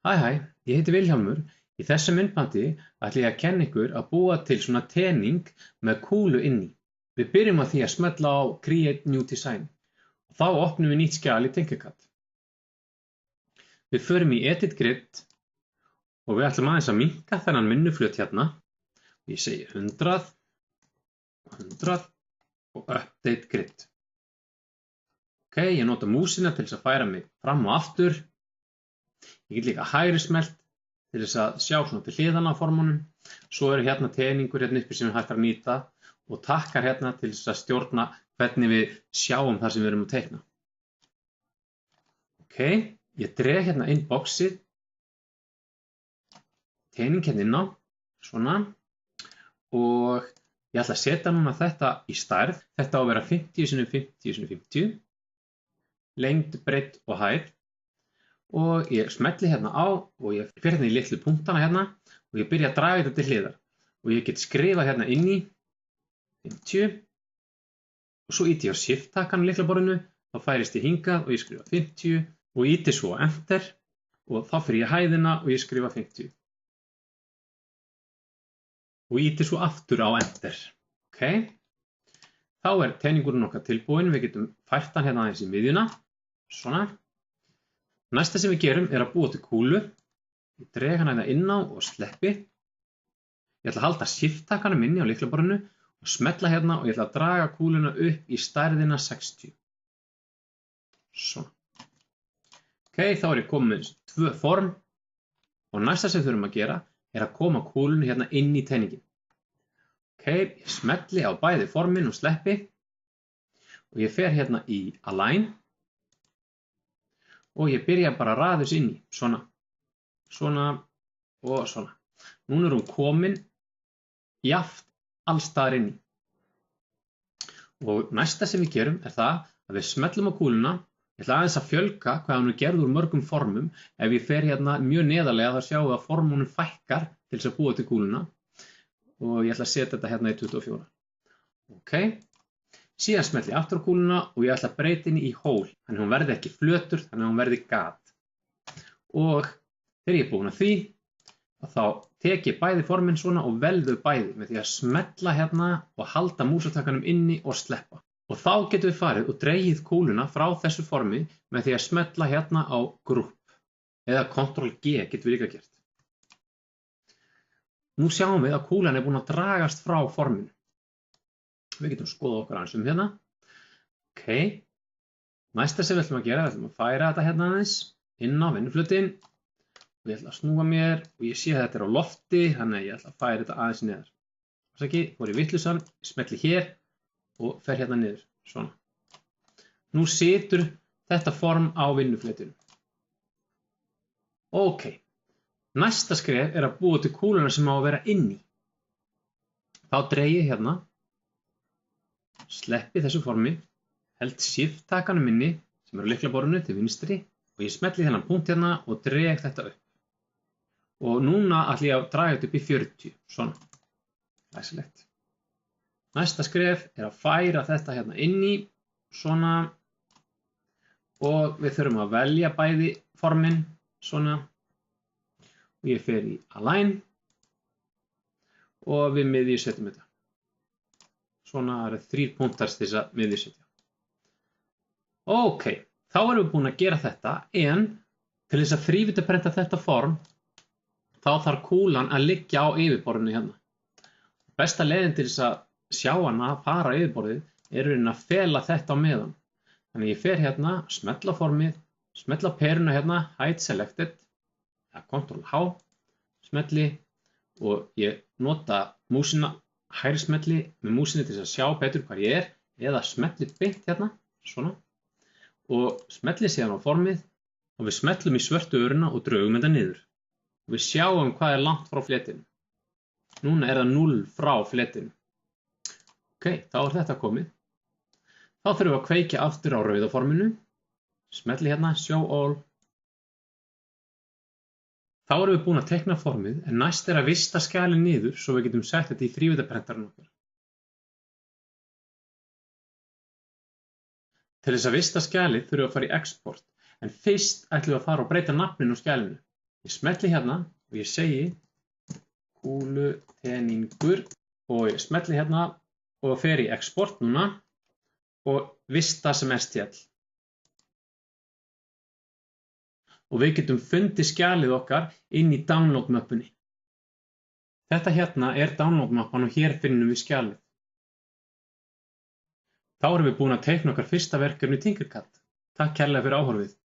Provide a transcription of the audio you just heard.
Hæ, ég heiti Vilhjálmur. Í þessu myndbandi ætla ég að kenna ykkur að búa til svona tening með kúlu inni. Við byrjum á því að smella á Create New Design og þá opnum við nýtt skjal í Tinkercad. Við förum í Edit Grid og við ætlum aðeins að minnka þennan vinnuflöt hérna. Ég segi 100, 100 og Update Grid. Ok, ég nota músina til þess að færa mig fram og aftur. Ég get líka hægri smelt til þess að sjá svona til hliðana á formunum. Svo eru hérna teningur hérna uppi sem er hægt að nýta og takkar hérna til þess að stjórna hvernig við sjáum það sem við erum að teikna. Ok, ég dreg hérna inn boxið, tening hérna inn á, svona, og ég ætla að setja núna þetta í stærð. Þetta á að vera 50 x 50 x 50, lengd, breidd og hæð. Og ég smelli hérna á og ég fer hérna í litlu punktana hérna og ég byrja að draga þetta til hliðar. Og ég get skrifað hérna inn í 50 og svo ýti ég á Shift-takkann á lyklaborðinu, þá færist ég hingað og ég skrifa 50 og ýti svo á Enter og þá fer ég í hæðina og ég skrifa 50. Og ýti svo aftur á Enter. Ok, þá er teningurinn okkar tilbúin, við getum fært hann hérna aðeins í miðjuna, svona. Næsta sem við gerum er að búa til kúlu. Ég dreg hana hérna inn á og sleppi. Ég ætla að halda Shift-takkanum inni á lyklaborðinu og smella hérna og ég ætla að draga kúluna upp í stærðina 60. Svona. Ok, þá er ég komið með 2 form og næsta sem við þurfum að gera er að koma kúlunni hérna inn í teningin. Ok, ég smelli á bæði formin og sleppi og ég fer hérna í Align. Og ég byrja bara að raða þessu inn í, svona, svona og svona. Núna er hún komin jafnt alls staðar inn í. Og næsta sem við gerum er það að við smellum á kúluna. Ég ætla aðeins að fjölga hvað hún er gerð úr mörgum formum. Ef ég fer hérna mjög neðarlega þá sjáum við að formunum fækkar til þess að búa til kúluna. Og ég ætla að setja þetta hérna í 24. Ok. Síðan smelli ég aftur á kúluna og ég ætla að breyta henni í hól. Þannig að hún verði ekki flötur, þannig að hún verði gat. Og þegar ég er búin að því, þá tek ég bæði formin svona og velðu bæði með því að smella hérna og halda músatakkanum inni og sleppa. Og þá getum við farið og dregið kúluna frá þessu formi með því að smella hérna á Group. Eða Ctrl-G getum við líka gert. Nú sjáum við að kúlan er búin að dragast frá forminu. Við getum skoða okkar aðeins hérna. Ok, næsta sem við ætlum að gera, við ætlum að færa þetta hérna aðeins inn á vinnuflötinn. Og ég ætla að snúa mér og ég sé að þetta er á lofti, þannig að ég ætla að færa þetta aðeins niður. Þess ekki, fór ég vitlausan, smelli hér og fer hérna niður, svona. Nú situr þetta form á vinnuflötinu. Ok, næsta skref er að búa til kúluna sem á að vera inni. Þá dreg ég hérna. Sleppi þessu formi, held Shift-takkanum inni sem er á lyklaborðinu til vinstri og ég smelli þennan punkt hérna og dreg þetta upp. Og núna ætla ég að draga þetta upp í 40, svona. Læsilegt. Næsta skref er að færa þetta hérna inni, svona. Og við þurfum að velja bæði formin, svona. Og ég fer í Align og við miðju setjum þetta. Svona eru 3 punktar til þess að miðjusetja. Ok, þá erum við búin að gera þetta, en til þess að þrívíddaprenta þetta form, þá þarf kúlan að liggja á yfirborðinu hérna. Besta leiðin til þess að sjá hana fara á yfirborðið er að fela þetta á meðan. Þannig ég fer hérna, smella á formið, smella á peruna hérna, Hide Selected, Ctrl-H, smelli og ég nota músina hægri smelli með músinni til að sjá betur hvað ég er eða smelli beint hérna, svona og smelli síðan á formið og við smellum í svörtu öruna og draugum þetta niður. Við sjáum hvað er langt frá fletinu. Núna er það 0 frá fletinu. Ok, þá er þetta komið. Þá þurfum við að kveikja aftur á rauða forminu. Smelli hérna, Show All. Þá erum við búin að teikna formið, en næst er að vista skjalið niður svo við getum sett þetta í þrívíddarprentarinn okkar. Til þess að vista skjalið þurfum við að fara í Export, en fyrst ætlum við að fara og breyta nafninu á skjalinu. Ég smelli hérna og ég segi kúluteningur og ég smelli hérna og fer í export núna og vista sem STL. Og við getum fundið skjalið okkar inn í download möppunni. Þetta hérna er download mappan og hér finnum við skjalið. Þá erum við búin að teikna okkar fyrsta verkefni Tinkercad. Takk kærlega fyrir áhorfið.